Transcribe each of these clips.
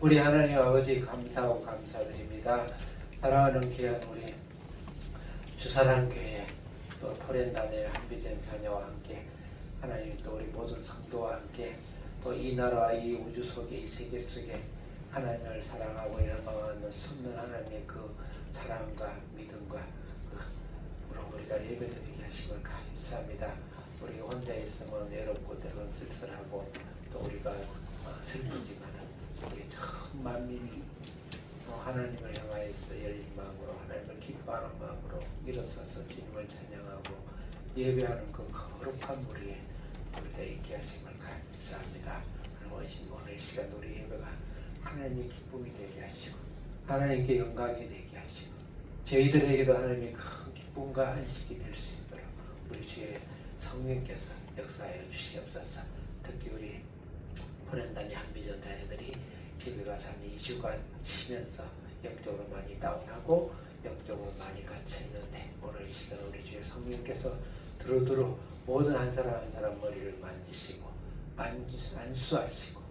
우리 하나님 아버지 감사하고 감사드립니다. 사랑하는 귀한 우리 주사랑교회 또 포렌다넬 한비전 자녀와 함께 하나님 또 우리 모든 성도와 함께 또 이 나라 이 우주 속에 이 세계 속에 하나님을 사랑하고 열망하는 숨는 하나님의 그 사랑과 믿음과 우리가 예배드리게 하심을 감사합니다. 우리가 혼자 있으면 외롭고 때로는 쓸쓸하고 또 우리가 슬프지만 우리 전 만민이 하나님을 향하여서 열린 마음으로 하나님을 기뻐하는 마음으로 일어서서 주님을 찬양하고 예배하는 그 거룩한 무리에 우리가 있게 하심을 감사합니다. 오늘 시간 우리 예배가 하나님의 기쁨이 되게 하시고 하나님께 영광이 되게 하시고 저희들에게도 하나님의 큰 기쁨과 안식이 될 수 있도록 우리 주의 성령께서 역사하여 주시옵소서. 특히 우리 포렌다넬 한비전 자녀들이 집에 가서 한 2주간 쉬면서 영적으로 많이 다운하고 영적으로 많이 갇혀있는데 오늘 이 시간 우리 주의 성령께서 두루두루 모든 한 사람 한 사람 머리를 만지시고 안수하시고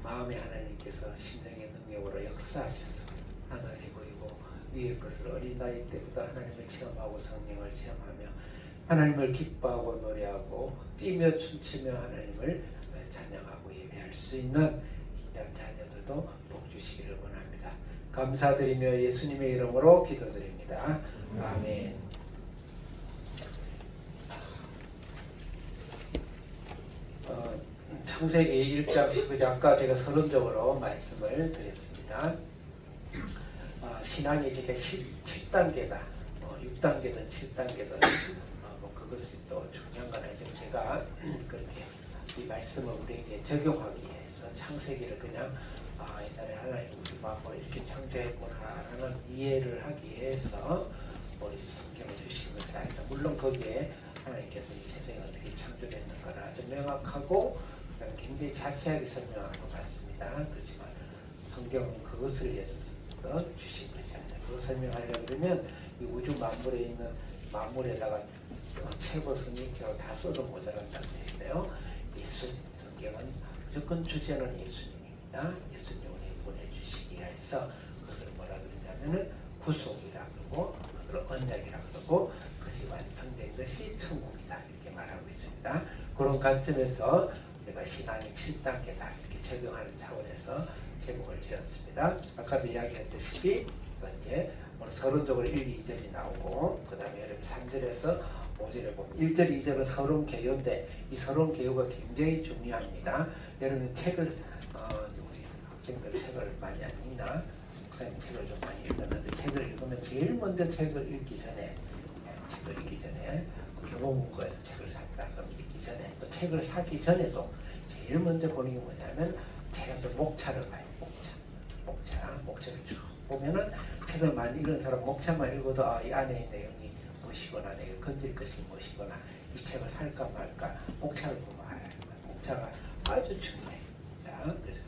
마음에 하나님께서 심령의 능력으로 역사하셔서 하늘이 보이고 위의 것을 어린 나이 때부터 하나님을 체험하고 성령을 체험하며 하나님을 기뻐하고 노래하고 뛰며 춤추며 하나님을 찬양하고 예배할 수 있는 귀한 자녀들도 복 주시기를 원합니다. 감사드리며 예수님의 이름으로 기도드립니다. 아멘. 창세기 1장 19절 아까 제가 서론적으로 말씀을 드렸습니다. 신앙이 제가 7단계다 6단계든 7단계든 그것이 또 중요한 건 아니지만 제가 그렇게 이 말씀을 우리에게 적용하기 위해서 창세기를 그냥 옛날에 하나님 우주 만물을 이렇게 창조했구나라는 이해를 하기 위해서 우리 성경을 주신 것이 아니라 물론 거기에 하나님께서 이 세상이 어떻게 창조됐는가를 아주 명확하고 굉장히 자세하게 설명한 것 같습니다. 그렇지만 성경은 그것을 위해서 주신 것이 아니라 그거 설명하려고 그러면 이 우주 만물에 있는 만물에다가 최고 성경책을 다 써도 모자란다고 했어요. 예수님 성경은 무조건 주제는 예수님입니다. 예수님을 보내주시기 위해서 그것을 뭐라 그러냐면은 구속이라 그러고 그것을 언약이라 그러고 그것이 완성된 것이 천국이다 이렇게 말하고 있습니다. 그런 관점에서 제가 신앙이 7단계다 이렇게 적용하는 차원에서 제목을 지었습니다. 아까도 이야기했듯이 이제 오늘 서론적으로 1, 2절이 나오고 그 다음에 여러분 3절에서 5절에 보면 1절, 2절은 서론 개요인데 이 서론 개요가 굉장히 중요합니다. 여러분 책을 우리 학생들 책을 많이 안 읽나? 목사님 책을 좀 많이 읽었는데 책을 읽으면 제일 먼저 책을 읽기 전에 교보문고에서 책을 샀다 그럼 읽기 전에 또 책을 사기 전에도 제일 먼저 보는 게 뭐냐면 제가 또 목차를 봐요. 목차를 쭉 보면은 책을 많이 읽은 사람 목차만 읽어도 이 안에 내용이 무엇이거나 내가 건질 것이 무엇이거나 이 책을 살까 말까 목차를 보면 알아요. 목차가 아주 중요해요. 그래서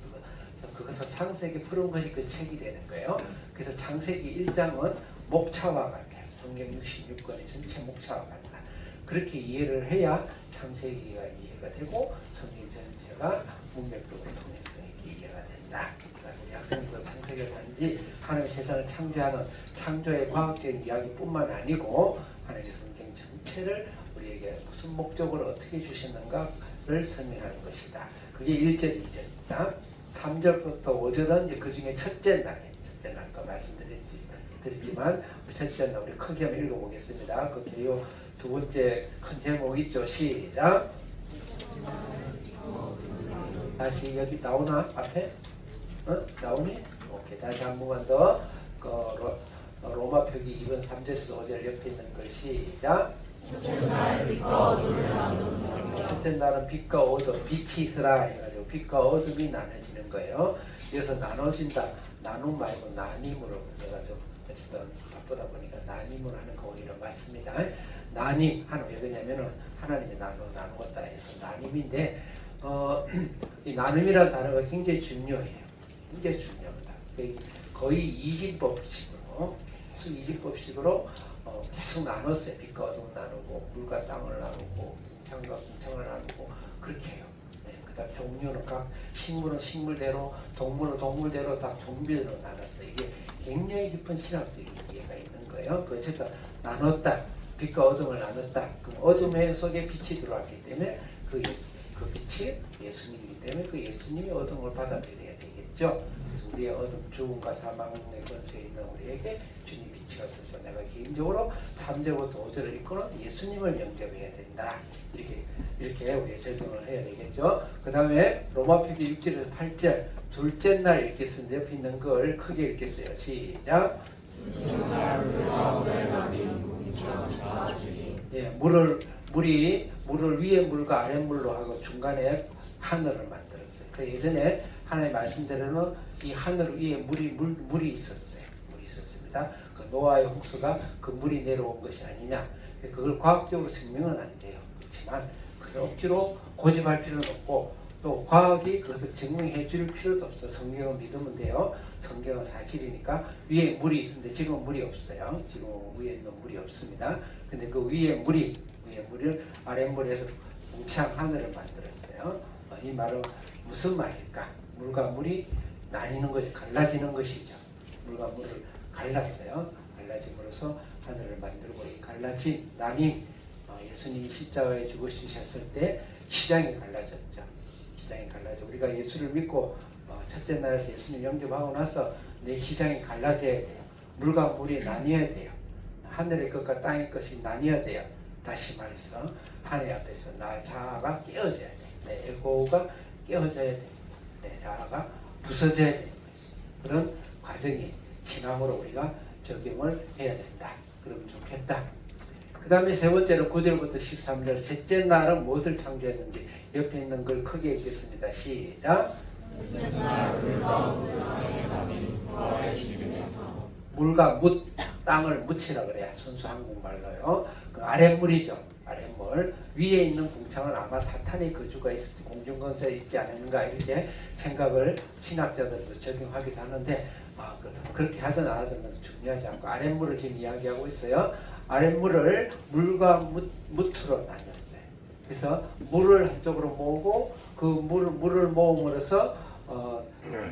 그것을 상세하게 풀은 것이 그 책이 되는 거예요. 그래서 창세기 1장은 목차와 같아요. 성경 66권의 전체 목차와 같다. 그렇게 이해를 해야 창세기가 이해가 되고 성경 전체가 문맥적으로 통해서 이해가 된다. 우리 학생들도 창세기를 단지 하나님의 세상을 창조하는 창조의 과학적인 이야기뿐만 아니고 하나님의 성경 전체를 우리에게 무슨 목적으로 어떻게 주셨는가를 설명하는 것이다. 그게 1절, 2절입니다. 3절부터 5절은 이제 그 중에 첫째 날이에요. 첫째 날 거 말씀드렸지만 첫째 날 우리 크게 한번 읽어보겠습니다. 그 개요 두 번째 큰 제목 있죠. 시작. 다시 여기 나오나? 앞에? 나오니? 오케이. 다시 한 번만 더. 로마 표기 2번 3절에서 5절 옆에 있는 글 시작. 첫째 날은 빛과 어둠, 빛이 있으라 해가지고 빛과 어둠이 나눠지는 거예요. 그래서 나눠진다. 나눔 말고 나님으로 해가지고 어쨌든 바쁘다 보니까 나님으로 하는 거 오히려 맞습니다. 나님 하는 왜 그러냐면은 하나님이 나누었다 해서 나님인데 이 나눔이라는 단어가 굉장히 중요해요. 굉장히 중요합니다. 거의 이진법식으로 계속 나눴어요. 빛과 어둠을 나누고 물과 땅을 나누고 공창과 공창을 나누고 그렇게 해요. 네, 그 그다음 종류는 각 식물은 식물대로, 동물은 동물대로 다 종별로 나눴어. 이게 굉장히 깊은 신학적인 이해가 있는 거예요. 그래서 나눴다. 빛과 어둠을 나눴다. 그럼 어둠의 속에 빛이 들어왔기 때문에 그 빛이 예수님이기 때문에 그 예수님이 어둠을 받아들여야 되겠죠. 그래서 우리의 어둠, 죽음과 사망의 권세에 있는 우리에게 주님 빛이 왔어서 내가 개인적으로 3절부터 5절을 읽고는 예수님을 영접해야 된다. 이렇게 우리가 적용을 해야 되겠죠. 그 다음에 로마필서 6절에서 8절 둘째 날 읽겠습니다. 옆에 있는 걸 크게 읽겠어요. 시작. 예, 물을 위에 물과 아래 물로 하고 중간에 하늘을 만들었어요. 그 예전에 하나님 말씀대로는 이 하늘 위에 물이 있었어요. 물이 있었습니다. 그 노아의 홍수가 그 물이 내려온 것이 아니냐. 그걸 과학적으로 증명은 안 돼요. 그렇지만 그것을 억지로 고집할 필요는 없고 또 과학이 그것을 증명해 줄 필요도 없어. 성경을 믿으면 돼요. 성경은 사실이니까 위에 물이 있는데 지금 물이 없어요. 지금 위에 있는 물이 없습니다. 근데 그 위에 물을 아랫물에서 뭉창 하늘을 만들었어요. 이 말은 무슨 말일까? 물과 물이 나뉘는 것이 갈라지는 것이죠. 물과 물을 갈랐어요. 갈라짐으로써 하늘을 만들고 이 갈라진 나뉜 예수님이 십자가에 죽으셨을 때 시장이 갈라졌죠. 시장이 갈라져. 우리가 예수를 믿고 첫째 날에서 예수님 영접하고 나서 내 시장이 갈라져야 돼요. 물과 물이 나뉘어야 돼요. 하늘의 것과 땅의 것이 나뉘어야 돼요. 다시 말해서 하나님 앞에서 나 자아가 깨어져야 돼. 내 에고가 깨어져야 돼. 내 자아가 부서져야 되는 것이. 그런 과정이 신앙으로 우리가 적용을 해야 된다. 그러면 좋겠다. 그 다음에 세 번째로 9절부터 13절 셋째 날은 무엇을 창조했는지 옆에 있는 걸 크게 읽겠습니다. 시작. 물과 묻, 땅을 묻히라 그래야 순수 한국말로요. 그 아랫물이죠. 아랫물. 위에 있는 궁창은 아마 사탄의 거주가 있을지 공중건설이 있지 않았는가 이렇게 생각을 신학자들도 적용하기도 하는데 그렇게 하든 안 하든 중요하지 않고 아랫물을 지금 이야기하고 있어요. 아랫물을 물과 묻으로 나눴어요. 그래서 물을 한쪽으로 모으고 그 물을 모음으로써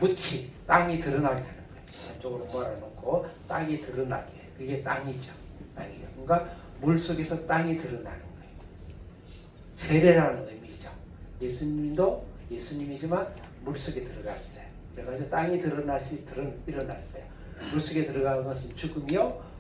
묻히 땅이 드러나게 하는 거예요. 한쪽으로 몰아놓고 땅이 드러나게. 그게 땅이죠. 땅이죠. 그러니까 물 속에서 땅이 드러나는 거예요. 세례라는 의미죠. 예수님도 예수님이지만 물 속에 들어갔어요. 그래가지고 땅이 일어났어요. 물 속에 들어가는 것은 죽음이요.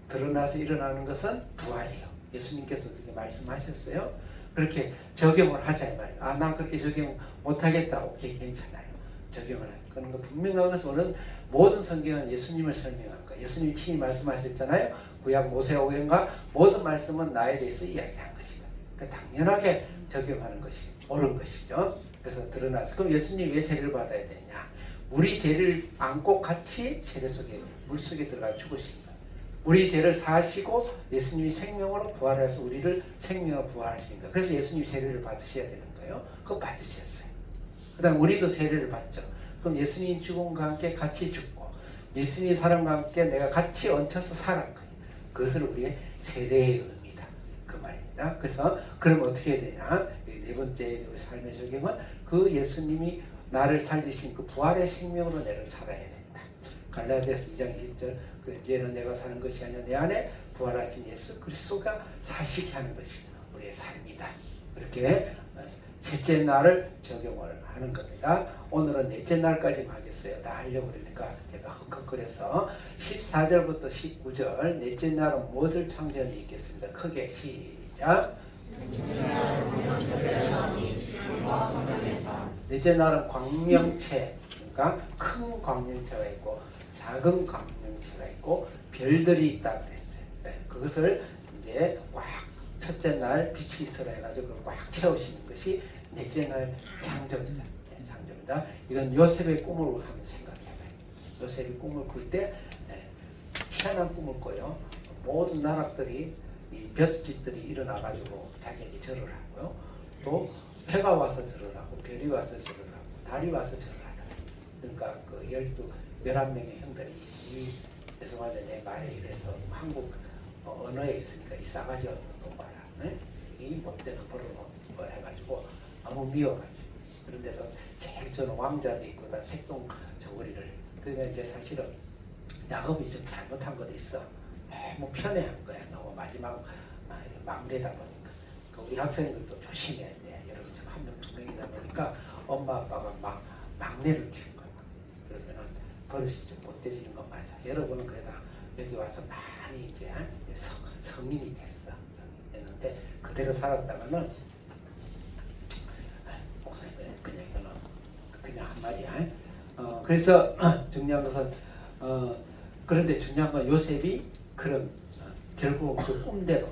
드러나서 일어나는 것은 부활이요. 예수님께서 그렇게 말씀하셨어요. 그렇게 적용을 하자 이 말이에요. 난 그렇게 적용 못하겠다. 오케이, 괜찮아요. 적용을 하는 그런 거 분명한 것은 오늘 모든 성경은 예수님을 설명한 거예요. 예수님이 친히 말씀하셨잖아요. 구약 모세오경과 모든 말씀은 나에 대해서 이야기한 것이다. 그러니까 당연하게 적용하는 것이 옳은 것이죠. 그래서 드러나서 그럼 예수님이 왜 세례를 받아야 되냐? 우리 죄를 안고 같이 세례 속에 물 속에 들어가 죽으신 거예요. 우리 죄를 사하시고 예수님이 생명으로 부활해서 우리를 생명으로 부활하신 거예요. 그래서 예수님이 세례를 받으셔야 되는 거예요. 그거 받으셨어요. 그 다음 우리도 세례를 받죠. 그럼 예수님 죽음과 함께 같이 죽고 예수님의 사랑과 함께 내가 같이 얹혀서 살았거든요. 그것을 우리의 세례의 의미다. 그 말입니다. 그래서 그럼 어떻게 해야 되냐? 네 번째 삶의 적용은 그 예수님이 나를 살리신 그 부활의 생명으로 내가 살아야 된다. 갈라디아서 2장 20절 이제는 내가 사는 것이 아니라 내 안에 부활하신 예수 그리스도가 사시게 하는 것이 우리의 삶이다. 그렇게 셋째 날을 적용을 하는 겁니다. 오늘은 넷째 날까지만 하겠어요. 다 하려고 그러니까 제가 헉헉거려서 14절부터 19절 넷째 날은 무엇을 창조했는지 읽겠습니다. 크게 시작. 넷째 날은 광명체, 그러니까 큰 광명체가 있고 작은 광명체가 있고 별들이 있다 그랬어요. 네, 그것을 이제 꽉 첫째 날 빛이 있으라 해가지고 꽉 채우시는 것이 넷째 날 창조입니다. 네, 창조입니다. 이건 요셉의 꿈을 한번 생각해봐요. 요셉이 꿈을 꿀 때 희한한 꿈을 꿔요. 모든 나락들이 이 볕짓들이 일어나가지고 자기에게 절을 하고요. 또 해가 와서 절을 하고 별이 와서 절을 하고 달이 와서 절을 하더라고요. 그러니까 그 11명의 형들이 죄송한데 내 말에 이래서 한국 언어에 있으니까 이 싸가지 없는 거 봐라. 이 못되는 버릇 해가지고 너무 미워가지고 그런데도 제일 저는 왕자도 있고 다 색동 저고리를. 그러니까 이제 사실은 야곱이 좀 잘못한 것도 있어. 너무 편애한 거야. 너무 마지막 막내다 보니까. 그 우리 학생들도 조심해야 돼. 여러분 지금 한 명, 두 명이다 보니까 엄마 아빠가 막내를 키운 거야. 그러면은 버릇이 좀 못되지는 건 맞아. 여러분은 그래도 여기 와서 많이 이제 성인이 됐어. 성인이 됐는데 그대로 살았다가는 목사님은 그냥 이거는 그냥 한 말이야. 그래서 중요한 것은 그런데 중요한 건 요셉이 그런 결국 그 꿈대로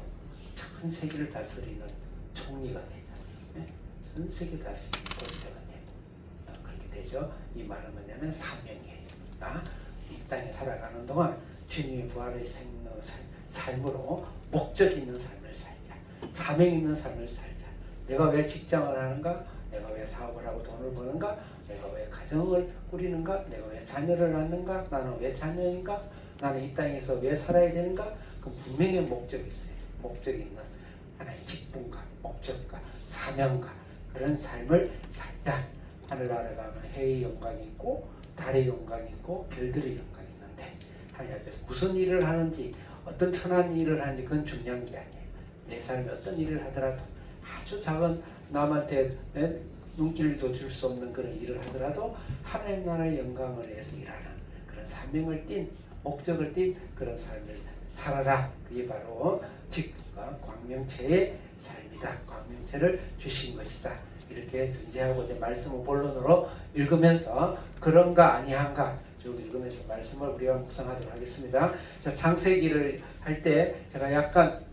전 세계를 다스리는 총리가 되잖아요. 전 세계 다스리는 권세가 되고 그렇게 되죠. 이 말은 뭐냐면 사명이에요. 이 땅에 살아가는 동안 주님의 부활의 삶으로 목적 있는 삶을 살자. 사명 있는 삶을 살자. 내가 왜 직장을 하는가? 내가 왜 사업을 하고 돈을 버는가? 내가 왜 가정을 꾸리는가? 내가 왜 자녀를 낳는가? 나는 왜 자녀인가? 나는 이 땅에서 왜 살아야 되는가? 그 분명히 목적이 있어요. 목적이 있는 하나의 직분과 목적과 사명과 그런 삶을 살자. 하늘나라 가면 해의 영광이 있고 달의 영광이 있고 별들의 영광이 있는데 하나님 앞에서 무슨 일을 하는지 어떤 천한 일을 하는지 그건 중요한 게 아니에요. 내 삶에 어떤 일을 하더라도 아주 작은 남한테 눈길도 줄 수 없는 그런 일을 하더라도 하나님 나라의 영광을 위해서 일하는 그런 사명을 띤 목적을 띤 그런 삶을 살아라. 그게 바로 직분과 광명체의 삶이다. 광명체를 주신 것이다. 이렇게 전제하고 이제 말씀을 본론으로 읽으면서 그런가 아니한가 쭉 읽으면서 말씀을 우리가 묵상하도록 하겠습니다. 자, 창세기를 할 때 제가 약간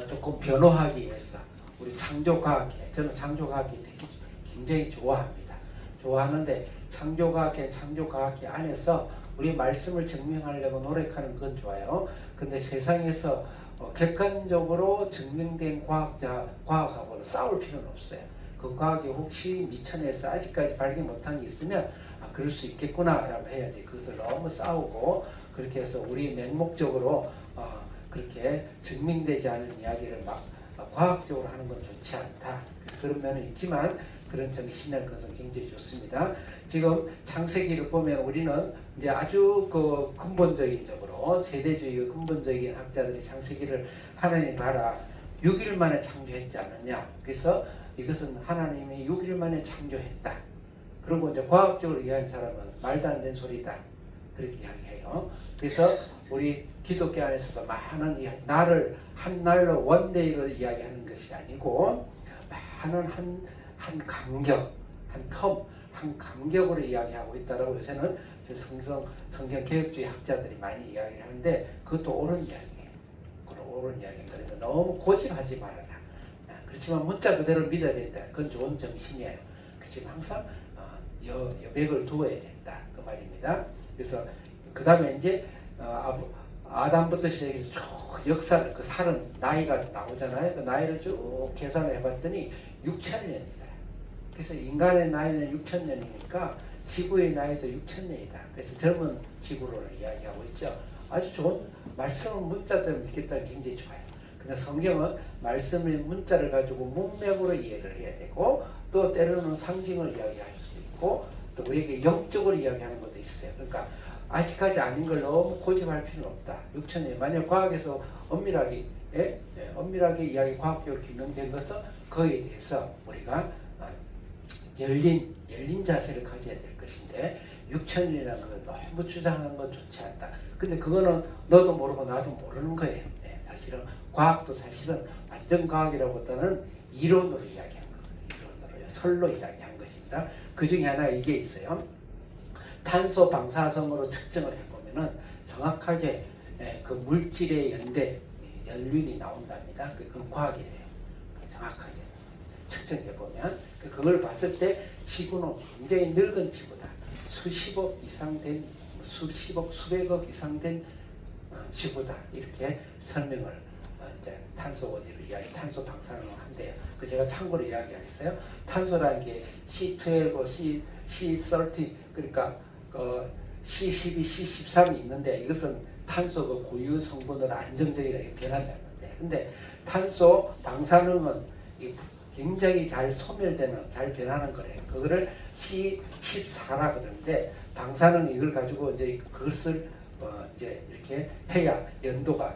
조금 변호하기 위해서 우리 창조과학계, 저는 창조과학계 되게 굉장히 좋아합니다. 좋아하는데 창조과학계 안에서 우리 말씀을 증명하려고 노력하는 건 좋아요. 근데 세상에서 객관적으로 증명된 과학하고는 싸울 필요는 없어요. 그 과학이 혹시 미천에서 아직까지 발견 못한 게 있으면 그럴 수 있겠구나 라고 해야지. 그것을 너무 싸우고 그렇게 해서 우리 맹목적으로 그렇게 증명되지 않은 이야기를 막 과학적으로 하는 건 좋지 않다. 그런 면은 있지만 그런 점이 신할 것은 굉장히 좋습니다. 지금 창세기를 보면 우리는 이제 아주 그 근본적인 적으로 세대주의 근본적인 학자들이 창세기를 하나님 봐라 6일 만에 창조했지 않느냐. 그래서 이것은 하나님이 6일 만에 창조했다. 그리고 이제 과학적으로 이해한 사람은 말도 안 되는 소리다. 그렇게 이야기해요. 그래서 우리 기독교 안에서도 많은 나를 한 날로 원데이로 이야기하는 것이 아니고 많은 한 간격, 한 간격으로 이야기하고 있다라고 요새는 성경 개혁주의 학자들이 많이 이야기를 하는데 그것도 옳은 이야기예요. 옳은 이야기입니다. 그래서 너무 고집하지 말아라. 그렇지만 문자 그대로 믿어야 된다. 그건 좋은 정신이에요. 그렇지만 항상 여백을 두어야 된다. 그 말입니다. 그래서 그 다음에 이제 아담부터 시작해서 쭉 역사를 그 살은 나이가 나오잖아요. 그 나이를 쭉 계산을 해봤더니 6,000년이다. 그래서 인간의 나이는 6,000년이니까 지구의 나이도 6,000년이다. 그래서 젊은 지구론을 이야기하고 있죠. 아주 좋은 말씀을 문자대로 믿겠다는 게 굉장히 좋아요. 그래서 성경은 말씀의 문자를 가지고 문맥으로 이해를 해야 되고 또 때로는 상징을 이야기할 수도 있고 또 우리에게 영적으로 이야기하는 것도 있어요. 그러니까 아직까지 아닌 걸 너무 고집할 필요는 없다. 6,000년. 만약 과학에서 엄밀하게 이야기 과학적으로 규명된 것은 거기에 대해서 우리가 열린 자세를 가져야 될 것인데 6,000년이라는 건 너무 주장하는 건 좋지 않다. 근데 그거는 너도 모르고 나도 모르는 거예요. 사실은 과학도 사실은 완전 과학이라기보다는 이론으로 이야기한 거거든요. 이론으로요. 설로 이야기한 것입니다. 그 중에 하나 이게 있어요. 탄소 방사성으로 측정을 해보면은 정확하게 그 물질의 연륜이 나온답니다. 그건 과학이래요. 정확하게 측정해보면 그걸 봤을 때 지구는 굉장히 늙은 지구다. 수십억 이상 된 수백억 이상 된 지구다. 이렇게 설명을 이제 탄소 원리로 탄소 방사능을 한대요. 그 제가 참고로 이야기하겠어요. 탄소라는 게 C12, C13 그러니까 C12, C13이 있는데 이것은 탄소 그 고유 성분으로 안정적이라 변하지 않는데 근데 탄소 방사능은 굉장히 잘 소멸되는, 잘 변하는 거래요. 그거를 C14라 그러는데 방사능 이걸 가지고 이제 그것을 이제 이렇게 해야 연도가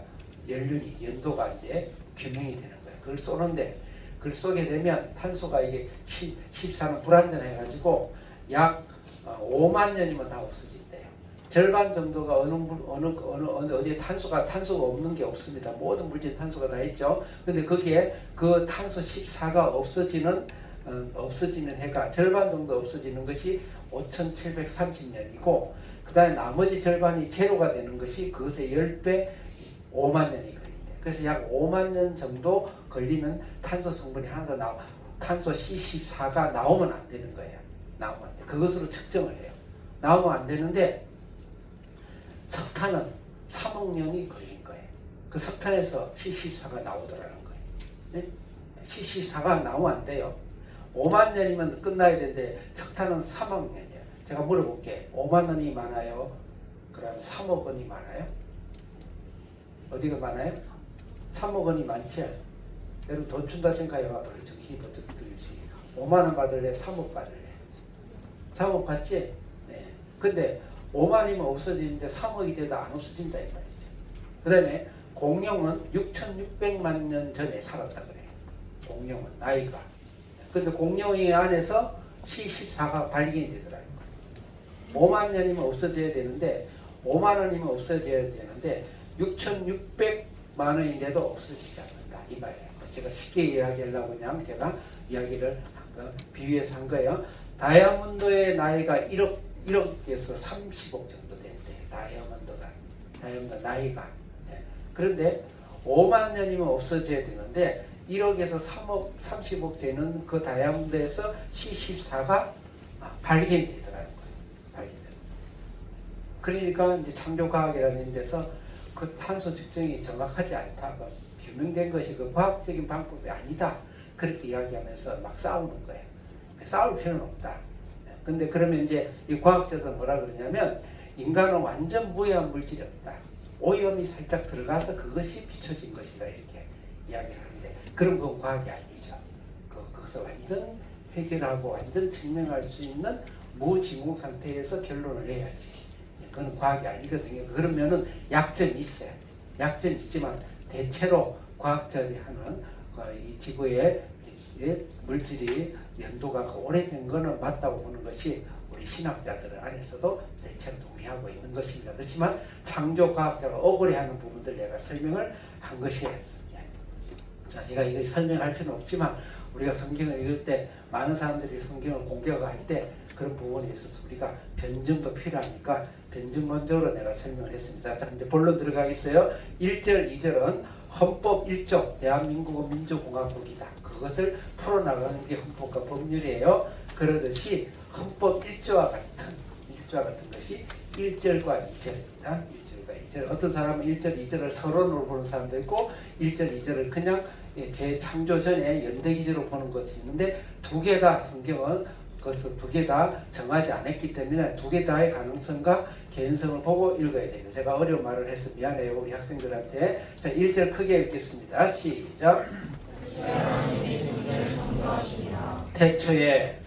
연도가 이제 규명이 되는 거예요. 그걸 쏘는데 그걸 쏘게 되면 탄소가 이게 14는 불완전해가지고 약 5만 년이면 다 없어진대요. 절반 정도가 어디에 탄소가 없는 게 없습니다. 모든 물질 탄소가 다 있죠. 근데 거기에 그 탄소 14가 없어지는 해가 절반 정도 없어지는 것이 5,730년이고 그 다음에 나머지 절반이 제로가 되는 것이 그것의 10배 5만 년이 걸린대요. 그래서 약 5만 년 정도 걸리면 탄소 성분이 하나도 탄소 C14가 나오면 안 되는 거예요. 나오면 안 돼. 그것으로 측정을 해요. 나오면 안 되는데 석탄은 3억 년이 걸린 거예요. 그 석탄에서 C14가 나오더라는 거예요. 네? C14가 나오면 안 돼요. 5만 년이면 끝나야 되는데 석탄은 3억 년이에요. 제가 물어볼게. 5만 원이 많아요? 그럼 3억 원이 많아요? 어디가 많아요? 3억 원이 많지? 여러분 돈 준다 생각해봐. 별로 정신이 버쩍 들지. 5만 원 받을래? 3억 받을래? 3억 받지? 네. 근데 5만이면 없어지는데 3억이 돼도 안 없어진다 이 말이죠. 그 다음에 공룡은 6,600만 년 전에 살았다 그래요. 공룡은 나이가. 근데 공룡의 안에서 C14가 발견이 되더라고요. 5만 년이면 없어져야 되는데 5만 원이면 없어져야 되는데 6,600만 원인데도 없어지지 않는다 이 말이에요. 제가 쉽게 이야기하려고 그냥 제가 이야기를 비유해서 한 거예요. 다이아몬드의 나이가 1억에서 30억 정도 된대. 다이아몬드 나이가. 네. 그런데 5만 년이면 없어져야 되는데 1억에서 3억, 30억 되는 그 다이아몬드에서 C14가 발견이 되더라는 거예요. 그러니까 이제 창조과학이라는 데서 그 탄소 측정이 정확하지 않다. 규명된 것이 그 과학적인 방법이 아니다. 그렇게 이야기하면서 막 싸우는 거예요. 싸울 필요는 없다. 근데 그러면 이제 이 과학자들은 뭐라 그러냐면 인간은 완전 무해한 물질이 없다. 오염이 살짝 들어가서 그것이 비춰진 것이다. 이렇게 이야기를 하는데 그럼 그건 과학이 아니죠. 그것을 완전 해결하고 완전 증명할 수 있는 무진공 상태에서 결론을 내야지. 그건 과학이 아니거든요. 그러면은 약점이 있어요. 약점이 있지만 대체로 과학자들이 하는 이 지구의 물질이 연도가 오래된 거는 맞다고 보는 것이 우리 신학자들 안에서도 대체로 동의하고 있는 것입니다. 그렇지만 창조과학자가 억울해하는 부분들 내가 설명을 한 것이에요. 자, 제가 이거 설명할 필요는 없지만 우리가 성경을 읽을 때 많은 사람들이 성경을 공격할 때 그런 부분에 있어서 우리가 변증도 필요하니까 변증론적으로 내가 설명을 했습니다. 자, 이제 본론 들어가겠어요. 1절, 2절은 헌법 1조, 대한민국은 민주공화국이다. 그것을 풀어나가는 게 헌법과 법률이에요. 그러듯이 헌법 1조와 같은 것이 1절과 2절입니다. 1절과 2절. 어떤 사람은 1절, 2절을 서론으로 보는 사람도 있고 1절, 2절을 그냥 재창조 전에 연대기제로 보는 것이 있는데 두 개 다 성경은 그것을 두 개 다 정하지 않았기 때문에 두 개 다의 가능성과 개연성을 보고 읽어야 됩니다. 제가 어려운 말을 해서 미안해요. 우리 학생들한테. 자, 1절 크게 읽겠습니다. 시작. 태초에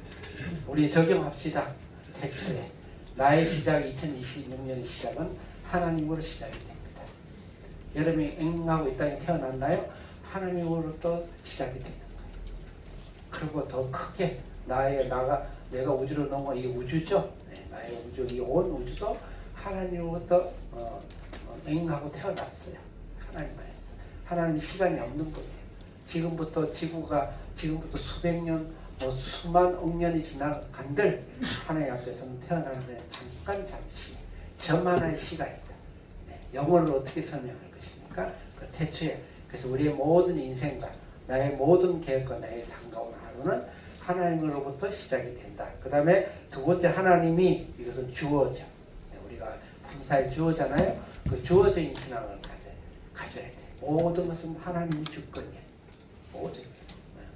우리 적용합시다. 태초에 나의 시작 2026년의 시작은 하나님으로 시작이 됩니다. 여러분이 앵하고 이 땅에 태어났나요? 하나님으로부터 시작이 되는 거예요. 그리고 더 크게 내가 우주로 넣은 건 이 우주죠. 네, 나의 우주, 이 온 우주도 하나님으로부터 앵하고 태어났어요. 하나님 안에서. 하나님 시간이 없는 분이에요. 지금부터 수백 년, 수만 억 년이 지나간들 하나님 앞에서는 태어나는데 잠시 점 하나의 시간이다. 네, 영혼을 어떻게 설명할 것입니까? 그 태초에. 그래서 우리의 모든 인생과 나의 모든 계획과 나의 상가오는 하루는 하나님으로부터 시작이 된다. 그 다음에 두 번째 하나님이 이것은 주어죠. 우리가 품사에 주어잖아요. 그 주어적인 신앙을 가져야 돼. 모든 것은 하나님이 주권이에요.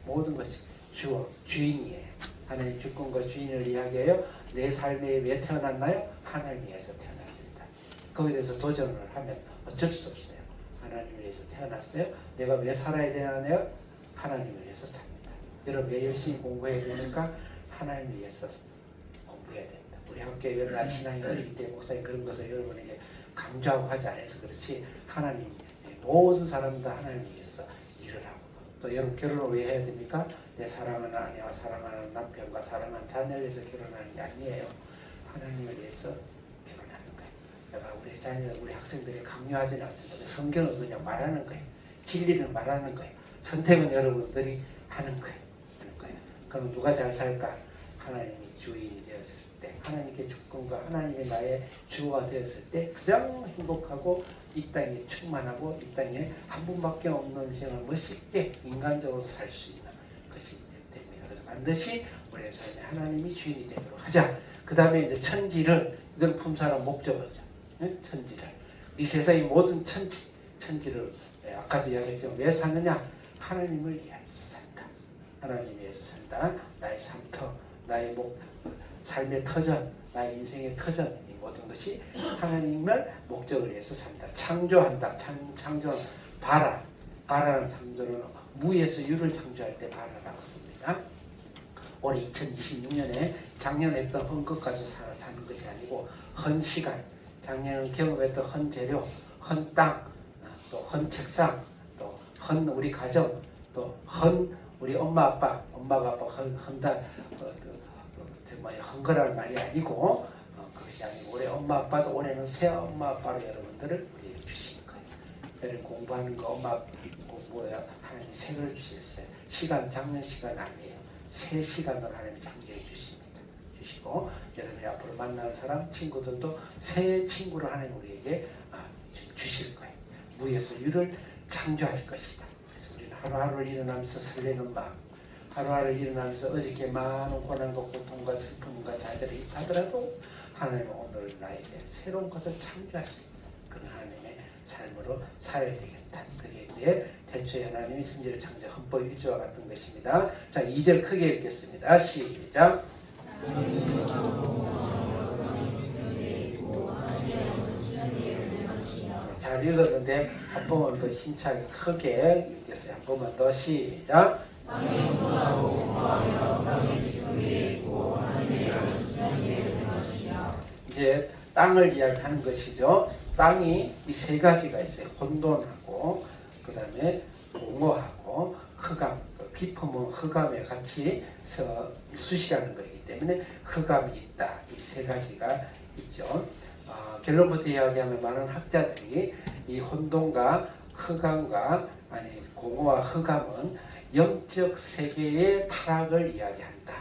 모든 것이 주인이에요. 하나님 주권과 주인을 이야기해요. 내 삶에 왜 태어났나요? 하나님 위해서 태어났습니다. 거기에 대해서 도전을 하면 어쩔 수 없어요. 하나님을 위해서 태어났어요. 내가 왜 살아야 되나요? 하나님을 위해서 삽니다. 여러분 왜 열심히 공부해야 됩니까? 하나님을 위해서 공부해야 됩니다. 우리 학교에 여러 신앙이 어리기 때문에 목사님 그런 것을 여러분에게 강조하고 하지 않아서 그렇지, 하나님 모든 사람들 하나님을 위해서 일을 하고, 또 여러분 결혼을 왜 해야 됩니까? 내 사랑하는 아내와 사랑하는 남편과 사랑하는 자녀를 위해서 결혼하는 게 아니에요. 하나님을 위해서 결혼하는 거예요. 내가 우리 자녀, 우리 학생들이 강요하지는 않습니다. 성경은 그냥 말하는 거예요. 진리는 말하는 거예요. 선택은 여러분들이 하는 거예요. 하는 거예요. 그럼 누가 잘 살까? 하나님이 주인이 되었을 때, 하나님께 주권과 하나님이 나의 주가 되었을 때 가장 행복하고 이 땅에 충만하고 이 땅에 한 분밖에 없는 생을 멋있게 인간적으로 살 수 있는 것이 됩니다. 그래서 반드시 우리의 삶에 하나님이 주인이 되도록 하자. 그 다음에 이제 천지를, 이건 품사란 목적어죠. 천지를, 이 세상의 모든 천지를 아까도 이야기했지만 왜 사느냐? 하나님을 위해서 산다. 하나님 위해서 산다. 나의 삶터, 나의 삶의 터전, 나의 인생의 터전, 이 모든 것이 하나님을 목적을 위해서 산다. 창조한다. 창조, 바라는 창조는 무에서 유를 창조할 때 바라라고 씁니다. 올해 2026년에 작년 했던 헌 것 가지고 사는 것이 아니고 헌 시간, 작년 경험했던 헌 재료, 헌 땅, 또 헌 책상, 또 헌 우리 가정, 또 헌 우리 엄마 아빠 헌다, 정말 헌거라는 말이 아니고 그것이 아니고 우리 엄마 아빠도 올해는 새 엄마 아빠로 여러분들을 우리에게 주시는 거예요. 여러분 공부하는 거 엄마 공부야 하나님이 색을 주셨어요. 시간 작년 시간 아니에요. 새 시간을 하나님이 창조해 주십니다. 주시고 여러분이 앞으로 만나는 사람 친구들도 새 친구를 하나님 우리에게 주실 거예요. 무에서 유를 창조할 것이다. 그래서 우리는 하루하루 일어나면서 설레는 마음, 하루하루 일어나면서 어저께 많은 고난과 고통과 슬픔과 좌절이 있다더라도 하나님은 오늘 나에게 새로운 것을 창조할 수 있는 그런 하나님의 삶으로 살아야 되겠다. 그게 이제 태초에 하나님이 천지를 창조 헌법 1조와 같은 것입니다. 자, 2절 크게 읽겠습니다. 시작. 잘 읽었는데 한 번만 더 힘차게 크게 읽겠어요. 한 번만 더 시작. 이제 땅을 이야기하는 것이죠. 땅이 이 세 가지가 있어요. 혼돈하고 그 다음에 공허하고 흑암. 깊으면 흑암에 같이 수식하는 것이기 때문에 흑암이 있다. 이 세 가지가 있죠. 결론부터 이야기하면 많은 학자들이 이 혼돈과 흑암과 공허와 흑암은 영적 세계의 타락을 이야기한다.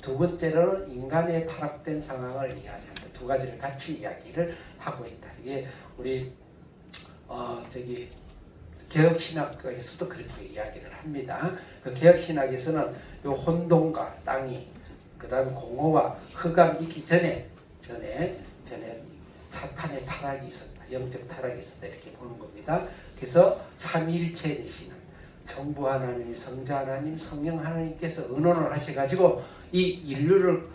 두 번째로는 인간의 타락된 상황을 이야기한다. 두 가지를 같이 이야기를 하고 있다. 이게 우리 개혁신학에서도 그렇게 이야기를 합니다. 그 개혁신학에서는 요 혼돈과 땅이 그다음 공허와 흑암이 있기 전에 사탄의 타락이 있었다. 영적 타락이 있었다. 이렇게 보는 겁니다. 그래서 삼위일체 되시는 성부 하나님, 성자 하나님, 성령 하나님께서 의논을 하셔가지고 이 인류를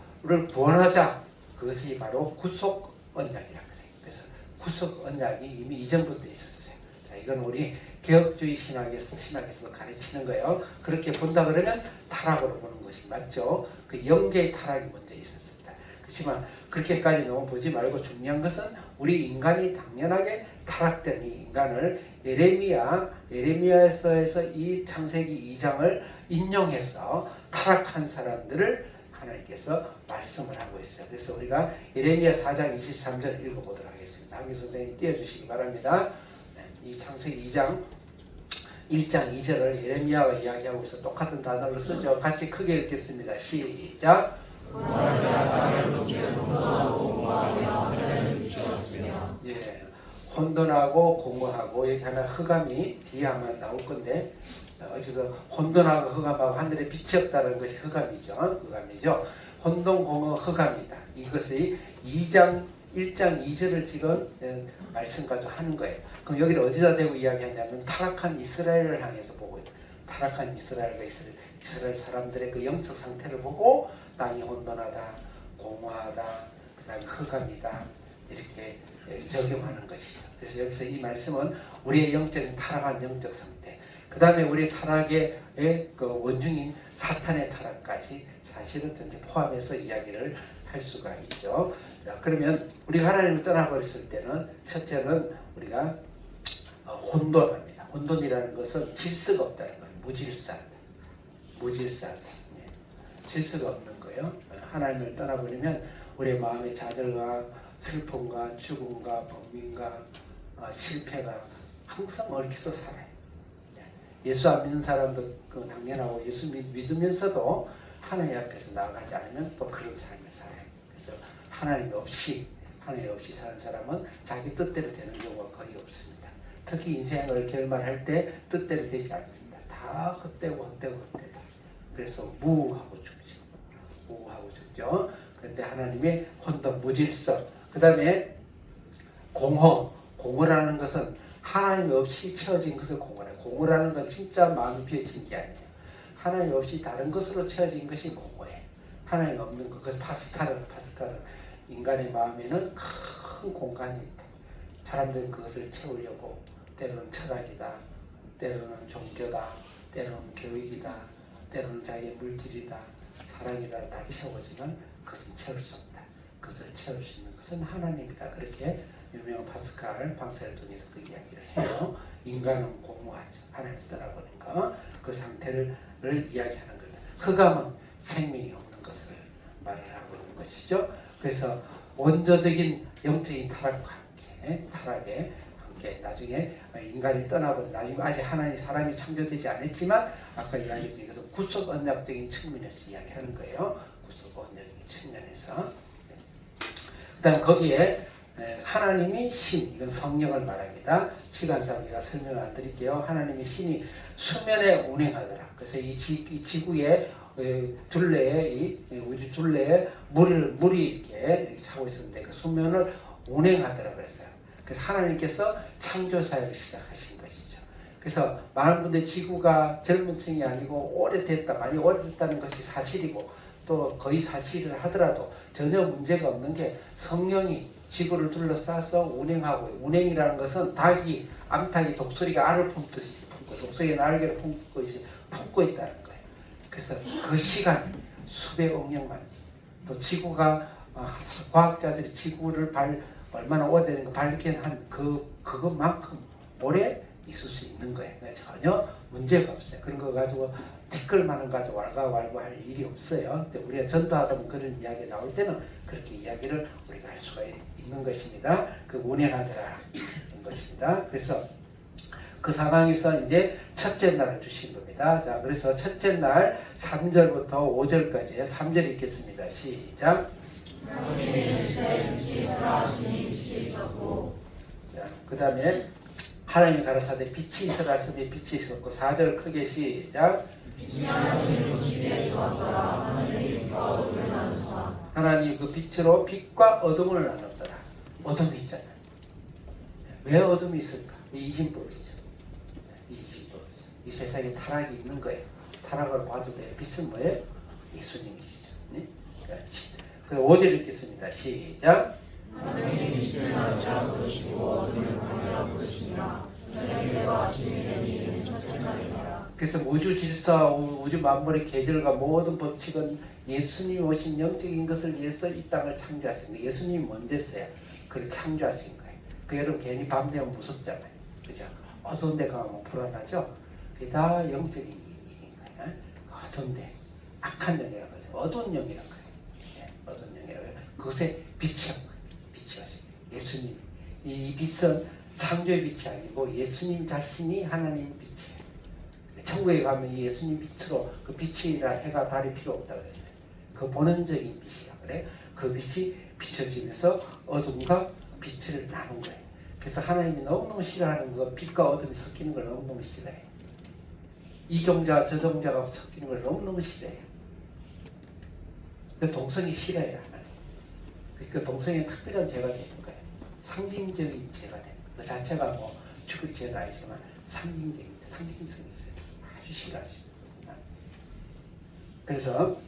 구원하자. 그것이 바로 구속 언약이라 그래요. 그래서 구속 언약이 이미 이전부터 있었어요. 자, 이건 우리 개혁주의 신학에서도 가르치는 거예요. 그렇게 본다 그러면 타락으로 보는 것이 맞죠. 그 영계의 타락이 먼저 있었습니다. 그렇지만 그렇게까지 너무 보지 말고 중요한 것은 우리 인간이 당연하게 타락된 이 인간을 예레미야서에서 이 창세기 2장을 인용해서 타락한 사람들을 하나님께서 말씀을 하고 있어요. 그래서 우리가 예레미야 4장 23절 읽어보도록 하겠습니다. 한기 선생님 띄워주시기 바랍니다. 이 창세기 2장 1장 2절을 예레미야가 이야기하고 있어 똑같은 단어로 쓰죠. 같이 크게 읽겠습니다. 시작. 예, 혼돈하고 공허하고 여기 하나 흑암이 뒤에 아마 나올 건데 어쨌든 혼돈하고 흑암하고 하늘에 빛이 없다는 것이 흑암이죠. 혼돈, 공허, 흑암이다. 이것이 1장 2절을 지금 말씀 가지고 하는 거예요. 그럼 여기를 어디다 대고 이야기하냐면 타락한 이스라엘을 향해서 보고 있다. 타락한 이스라엘과 이스라엘 사람들의 그 영적 상태를 보고 땅이 혼돈하다, 공허하다, 그 다음에 흑암이다 이렇게 적용하는 것이죠. 그래서 여기서 이 말씀은 우리의 영적인 타락한 영적 상태, 그 다음에 우리 타락의 그 원흉인 사탄의 타락까지 사실은 전체 포함해서 이야기를 할 수가 있죠. 자, 그러면 우리가 하나님을 떠나버렸을 때는 첫째는 우리가 혼돈합니다. 혼돈이라는 것은 질서가 없다는 거예요. 무질서하다. 무질서하다. 네. 질서가 없는 거예요. 하나님을 떠나버리면 우리의 마음의 좌절과 슬픔과 죽음과 번민과 실패가 항상 얽혀서 살아요. 예수 안 믿는 사람도 당연하고 예수 믿으면서도 하나님 앞에서 나아가지 않으면 또 그런 삶을 살아요. 그래서 하나님 없이 사는 사람은 자기 뜻대로 되는 경우가 거의 없습니다. 특히 인생을 결말할 때 뜻대로 되지 않습니다. 다 헛되고. 그래서 무하고 죽죠. 그런데 하나님의 혼돈, 무질서, 그 다음에 공허라는 것은 하나님 없이 채워진 것을 공허라. 공허라는 건 진짜 마음이 비어진 게 아니에요. 하나님 없이 다른 것으로 채워진 것이 공허예요. 하나님 없는 것, 그래서 파스칼은 인간의 마음에는 큰 공간이 있다. 사람들은 그것을 채우려고 때로는 철학이다, 때로는 종교다, 때로는 교육이다, 때로는 자기의 물질이다, 사랑이다 다 채워지면 그것은 채울 수 없다. 그것을 채울 수 있는 것은 하나님이다. 그렇게 유명한 파스칼 방세르돈에서 그 이야기를 해요. 인간은 공허하죠. 하나님 떠나보니까 그 상태를 이야기하는 겁니다. 흑암은 생명이 없는 것을 말을 하고 있는 것이죠. 그래서 원조적인 영적인 타락과 함께 나중에 인간이 떠나버린 나중에 아직 하나님 사람이 창조되지 않았지만 아까 이야기했던 것은 구속 언약적인 측면에서 이야기하는 거예요. 구속 언약적인 측면에서. 그다음 거기에 하나님이 신, 이건 성령을 말합니다. 시간상 제가 설명을 안 드릴게요. 하나님의 신이 수면에 운행하더라. 그래서 이 지구의 둘레에, 이 우주 둘레에 물이 이렇게 차고 있었는데 그 수면을 운행하더라 그랬어요. 그래서 하나님께서 창조 사역을 시작하신 것이죠. 그래서 많은 분들이 지구가 젊은 층이 아니고 오래됐다, 많이 오래됐다는 것이 사실이고 또 거의 사실을 하더라도 전혀 문제가 없는 게 성령이 지구를 둘러싸서 운행하고, 운행이라는 것은 암탉이 독수리가 알을 품듯이 품고 독수리의 날개를 품고 있다는 거예요. 그래서 그 시간 수백억 년만 또 지구가 과학자들이 지구를 얼마나 오래되는 거 발견한 그것만큼 오래 있을 수 있는 거예요. 전혀 문제가 없어요. 그런 거 가지고 티끌만은 가지고 왈가왈부할 일이 없어요. 근데 우리가 전도하다 보면 그런 이야기 나올 때는 그렇게 이야기를 우리가 할 수가 있는 것입니다. 그 운행하더라 는 것입니다. 그래서 그 상황에서 이제 첫째 날을 주신 겁니다. 자, 그래서 첫째 날 3절부터 5절까지 3절 읽겠습니다. 시작. 그 다음에 하나님이 가라사대 빛이 있으라 하시니 빛이 있었고 4절 크게 시작. 하나님 그 빛으로 빛과 어둠을 나눴더라. 어둠이 있잖아요. 왜 어둠이 있을까? 이신법이죠. 이 세상에 타락이 있는 거예요. 타락을 봐도 돼요. 빛은 뭐예요? 예수님이시죠. 네? 그 5절 읽겠습니다. 시작. 하나님이 빛을 낮이라 부르시고 어둠을 밤이라 부르시니라. 저녁이 되고 아침이 되니 이는 첫째 날이니라. 그래서 우주 질서, 우주 만물의 계절과 모든 법칙은 예수님이 오신 영적인 것을 위해서 이 땅을 창조하신 거예요. 예수님이 먼저 했어요. 그걸 창조하신 거예요. 그 여러분 괜히 밤 되면 무섭잖아요. 그죠? 어두운 데 가면 불안하죠? 그게 다 영적인 일인 거예요. 어두운데 악한 영이라고 하죠. 어두운 영이라고 해요. 어두운 영이라고 해요. 그것에 빛이 예수님. 이 빛은 창조의 빛이 아니고 예수님 자신이 하나님 빛이에요. 천국에 가면 예수님 빛으로 그 빛이라 해가 달이 필요 없다고 그랬어요. 그 본원적인 빛이라 그래. 그 빛이 비춰지면서 어둠과 빛을 나눈 거예요. 그래서 하나님이 너무너무 싫어하는 거, 빛과 어둠이 섞이는 걸 너무너무 싫어해요. 이 종자 저 종자가 섞이는 걸 너무너무 싫어해요. 그 동성이 싫어해요. 하나님. 그 동성이 특별한 죄가 되는 거예요. 상징적인 죄가 되는 거예요. 그 자체가 뭐 죽을 죄는 아니지만 상징성이 있어요. 아주 싫어하시죠. 그래서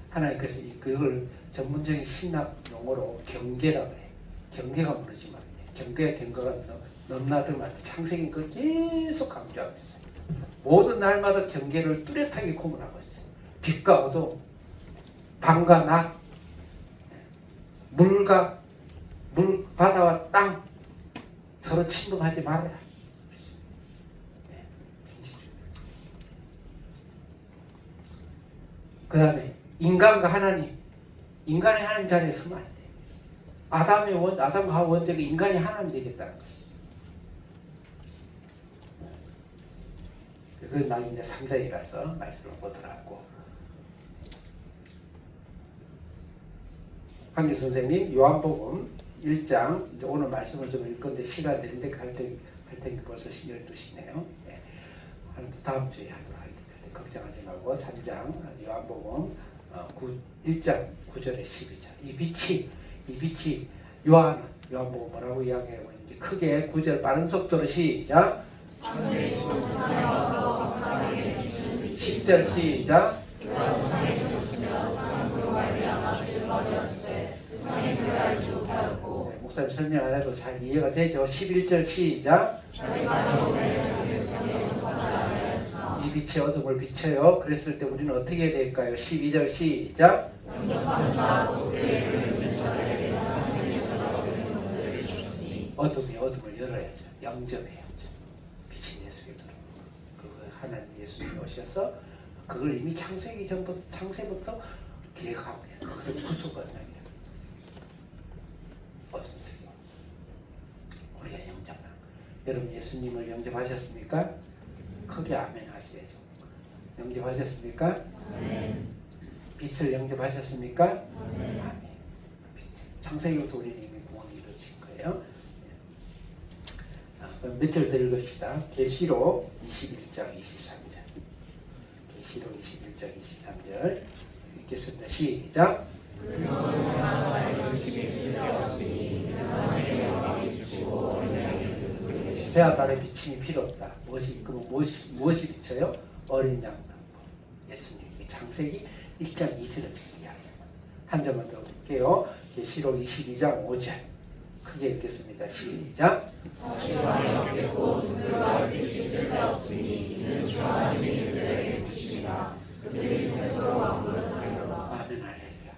하나님께서 그걸 전문적인 신학 용어로 경계라고 해요. 경계가 무너지면 안 돼요. 경계가 넘나들면 안 돼요. 창세기는 그걸 계속 강조하고 있어요. 모든 날마다 경계를 뚜렷하게 구분하고 있어요. 빛과 어둠, 밤과 낮, 바다와 땅 서로 침범하지 말아라. 그 다음에 인간과 하나님, 인간이 하나님 자리에 서면 안 돼. 아담과 원죄가 인간이 하나님 되겠다는 거예요. 그건 나중에 이제 3장이라서 말씀을 보더라고. 한기 선생님 요한복음 1장 이제 오늘 말씀을 좀 읽을 건데 시간 되는데 갈 테니까 벌써 12시네요. 네. 다음 주에 하도록 할 텐데 걱정하지 말고 3장 요한복음 1장 9절에 12절 이 빛이 요한복음 뭐라고 이야기하고 있는지 크게 9절 빠른 속도로 시작 10절 시작 목사님 설명 안 해도 잘 이해가 되죠? 11절 시작 이 빛이 어둠을 비춰요. 그랬을 때 우리는 어떻게 해야 될까요? 12절 시작 어둠이 어둠을 열어야죠. 영접해야죠. 빛이 예수께 들어오고 그거 하나님 예수님이 오셔서 그걸 이미 창세부터 계획하고 그것을 구속한다는 어둠 속에 우리가 영접하는 여러분 예수님을 영접하셨습니까? 크게 아멘 하셔야죠. 영접하셨습니까? 아멘. 빛을 영접하셨습니까? 아멘. 아멘. 창세기부터 우리는 이미 구원이 이루어진 거예요. 몇 절 더 읽읍시다. 계시록 21장 23절 계시록 21장 23절 읽겠습니다. 시작 배와 달의 비침이 필요 없다. 무엇이 비쳐요? 어린 양 등불. 예수님이 창세기 1장 2절을 지금 이야기합니다. 한 점만 더 볼게요. 계시록 22장 5절 크게 읽겠습니다. 시작 아멘 할렐루야.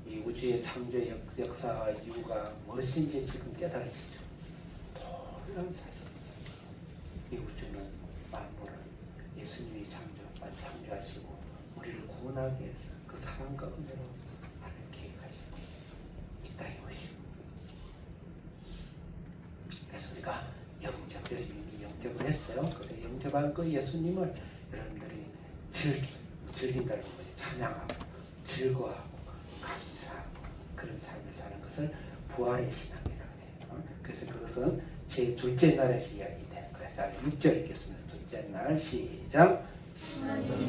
이 우주의 창조 역사와 이유가 무엇인지 지금 깨달아지죠. 놀라운 사실. 이 우주는 만물을 예수님이 창조하시고 우리를 구원하기 위해서 그 사랑과 은혜로 하나님 계획하시고 이 땅에 오시고 그래서 우리가 이미 영접을 했어요. 그래서 영접한 그 예수님을 여러분들이 즐긴다는 거예요. 찬양하고 즐거워하고 감사하고 그런 삶을 사는 것을 부활의 신앙이라고 해요. 그래서 그것은 제 둘째 날에서 이야기되는 거예요. 자, 6절 읽겠습니다. 둘째 날 시작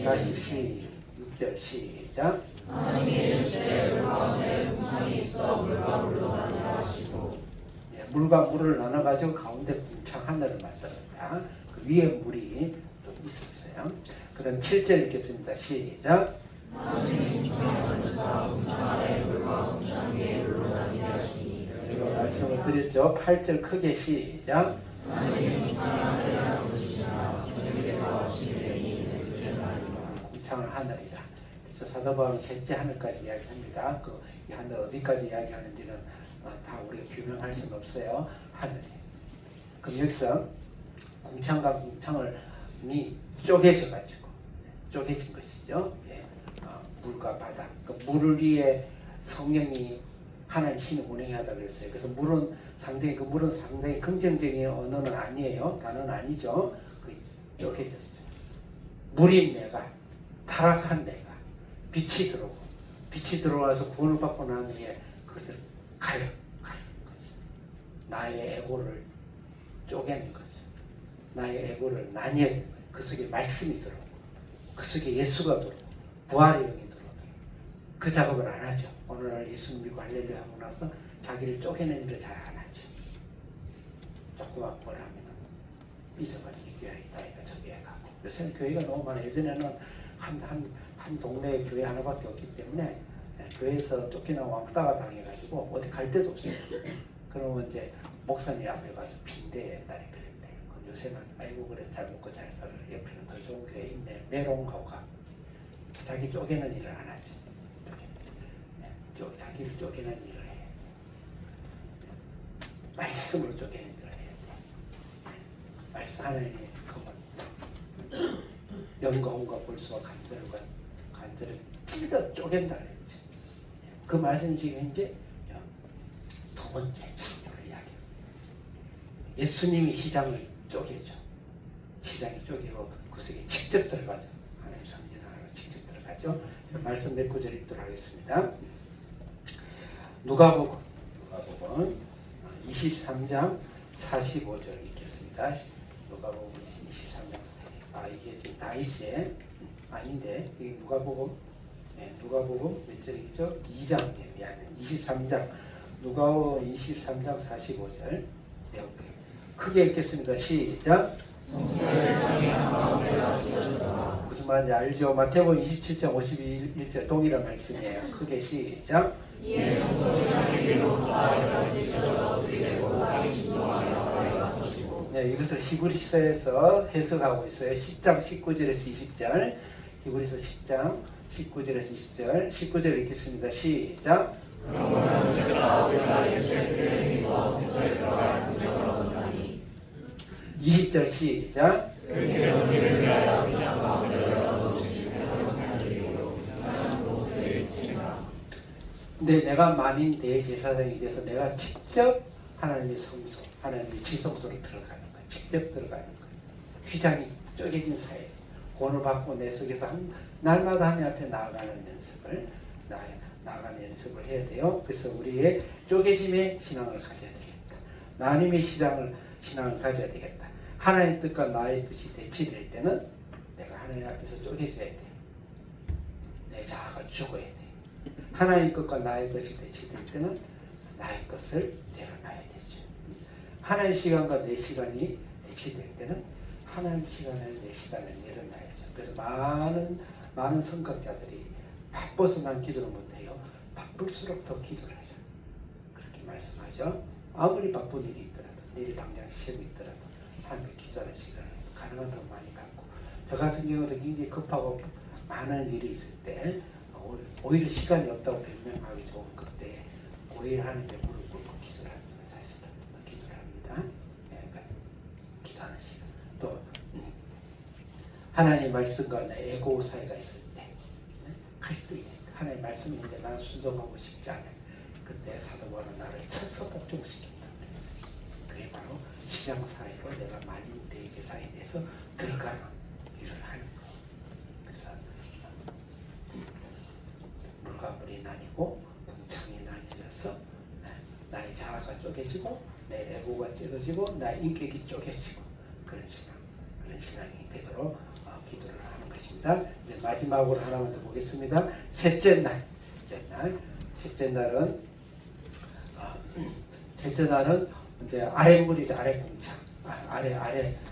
다시 6절 시작 물과 물을 나눠가지고 가운데 궁창 하늘을 만들었다. 그 위에 물이 또 있었어요. 그 다음 7절 읽겠습니다. 시작 말씀을 드렸죠. 8절 크게 시작 궁창을 하늘이다. 그래서 사도 바울은 셋째 하늘까지 이야기합니다. 이 하늘 어디까지 이야기하는지는 다 우리가 규명할 수는 없어요. 하늘이. 그럼 여기서 궁창과 궁창이 쪼개진 것이죠. 예. 물과 바다. 물 위에 성령이 하나님 신이 운행하다 그랬어요. 그래서 물은 상당히 긍정적인 언어는 아니에요. 단어는 아니죠. 쪼개졌어요. 물인 내가, 타락한 내가, 빛이 들어와서 구원을 받고 난 후에 그것을 가르는 거죠. 나의 에고를 쪼개는 거죠. 나의 에고를 나뉘어야 되는 거예요. 그 속에 말씀이 들어오고, 그 속에 예수가 들어오고, 부활의 영이 들어오고, 그 작업을 안 하죠. 오늘날 예수 믿고 할렐루야 하고 나서 자기를 쪼개는 일을 잘 안 하죠. 조그만 뭘 하면 삐져버리는 교회이다. 저 교회 가고. 요새는 교회가 너무 많아요. 예전에는 한 동네에 교회 하나밖에 없기 때문에 교회에서 쫓기나 왕따가 당해가지고 어디 갈 데도 없어요. 그러면 이제 목사님 앞에 가서 빈대에 옛날에 그랬대요. 그럼 요새는 아이고 그래 잘 먹고 잘 살아. 옆에는 더 좋은 교회 있네. 메롱하고 가. 자기 쪼개는 일을 안 하지. 자기를 쪼개는 일을 해. 말씀으로 쪼개는 일을 해야 돼. 말씀 하나님이 그건 영광과 볼수와 간절을 찔러 쪼갠다 그랬지. 그 말씀 지금 이제 두 번째 창조를 이야기해요. 예수님이 시장을 쪼개죠. 시장이 쪼개고 그 속에 직접 들어가죠. 하나님 성전 안으로 직접 들어가죠. 말씀 몇 구절 읽도록 하겠습니다. 누가복음 23장 45절 읽겠습니다. 누가복음 23장. 이게 지금 다윗의 아닌데 이게 누가복음 몇 절이죠? 2장 미안해. 23장 누가복음 23장 45절. 크게 읽겠습니다. 시작. 무슨 말인지 알죠? 마태복음 27장 51절 동일한 말씀이에요. 크게 시작. 네, 이것을 히브리서에서 해석하고 있어요. 10장 19절에서 20절. 히브리서 10장 19절에서 20절. 19절 읽겠습니다. 시작. 그러므로 그들아 우리가 예수의 피를 믿고 성소에 들어갈 능력을 얻었나니. 20절 시작. 그 길은 우리를 위하여 비장과 문을 열어놓으시니 새로운 삶을 이루고 비장하는 그의 지혜라. 근데 내가 만인 대제사장이 돼서 내가 직접 하나님의 성소, 하나님의 지성소로 들어가는 거야. 직접 들어가는 거야. 휘장이 쪼개진 사이에 구원을 받고 내 속에서 날마다 하나님 앞에 나아가는 연습을 해야 돼요. 그래서 우리의 쪼개짐의 신앙을 가져야 되겠다. 하나님의 신앙을 가져야 되겠다. 하나님의 뜻과 나의 뜻이 대치될 때는 내가 하나님 앞에서 쪼개져야 돼. 내 자아가 죽어야 돼. 하나님 것과 나의 것이 대치될 때는 나의 것을 내려놔야 되죠. 하나님 시간과 내 시간이 대치될 때는 하나님 시간을 내 시간을 내려놔야죠. 그래서 많은 성각자들이 바빠서 난 기도를 못해요. 바쁠수록 더 기도를 해요. 그렇게 말씀하죠. 아무리 바쁜 일이 있더라도 내일 당장 시험이 있더라도 하나님께 기도하는 시간을 가능한 더 많이 갖고, 저 같은 경우도 굉장히 급하고 많은 일이 있을 때 오히려 시간이 없다고 변명하기 좋은 그때 오히려 하나님께 무릎 꿇고 기도를 합니다. 사실은 기도를 합니다. 그러니까 기도하는 시간. 또 하나님 말씀과 내 에고 사이가 있을 때 갈등이 하나님 말씀인데 나는 순종하고 싶지 않아요. 그때 사도 바울은 나를 쳐서 복종시킨다. 그게 바로 시장 사이로 내가 만인 대제사에 대해서 들어가는 일을 하는 거예요. 그래서 물과 물이 나뉘고 궁창이 나뉘어서 나의 자아가 쪼개지고 내 에고가 찢어지고 나의 인격이 쪼개지고 그런 신앙이 되도록 기도를 하는 것입니다. 이제 마지막으로 하나만 더 보겠습니다. 셋째 날은 이제 아랫물이죠. 아랫궁창.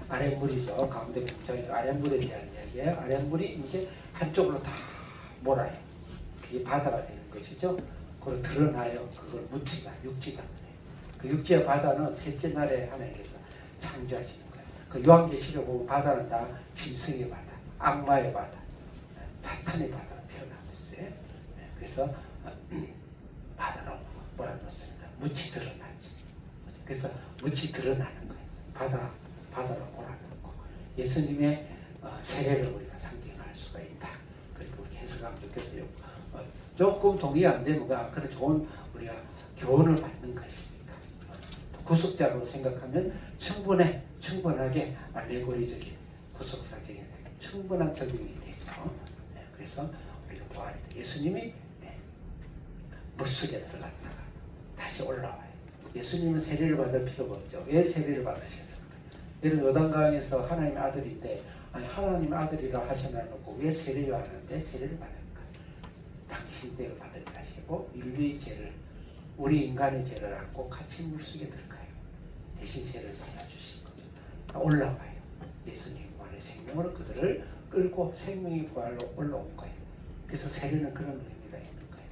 아랫물이죠. 가운데 궁창이죠. 아랫물에 대한 이야기예요. 아랫물이 이제 한쪽으로 다 몰아요. 그게 바다가 되는 것이죠. 그걸 드러나요. 그걸 묻히다, 육지다. 그 육지와 바다는 셋째 날에 하나님께서 창조하시는 거예요. 그 요한계시록 보면 바다는 다 짐승의 바다, 악마의 바다, 사탄의 바다로 표현하고 있어요. 그래서 바다로 몰아넣습니다. 묻히 드러나죠. 그래서 묻히 드러나는 거예요. 바다로 몰아넣고 예수님의 세례를 우리가 상징할 수가 있다. 그렇게 우리 해석하면 좋겠어요. 조금 동의 안 되면 그런 좋은 우리가 교훈을 받는 것이니까 구속자로 생각하면 충분하게 알레고리적인 구속사적인 충분한 적용이 되죠. 그래서 우리가 보아야 돼. 예수님이 물속에 들어갔다가 다시 올라와요. 예수님은 세례를 받을 필요가 없죠. 왜 세례를 받으셨습니까? 여러분 요단강에서 하나님의 아들인데 하나님 아들이라 하셔놓고 왜 세례를 하는데 세례를 받을까? 당신 때를 받을 것이고 인류의 죄를 우리 인간의 죄를 안고 같이 물속에 들어가요. 대신 세례를 받아주신 거죠. 올라와요. 예수님만의 생명으로 그들을 끌고 생명의 부활로 올라온 거예요. 그래서 세례는 그런 의미가 있는 거예요.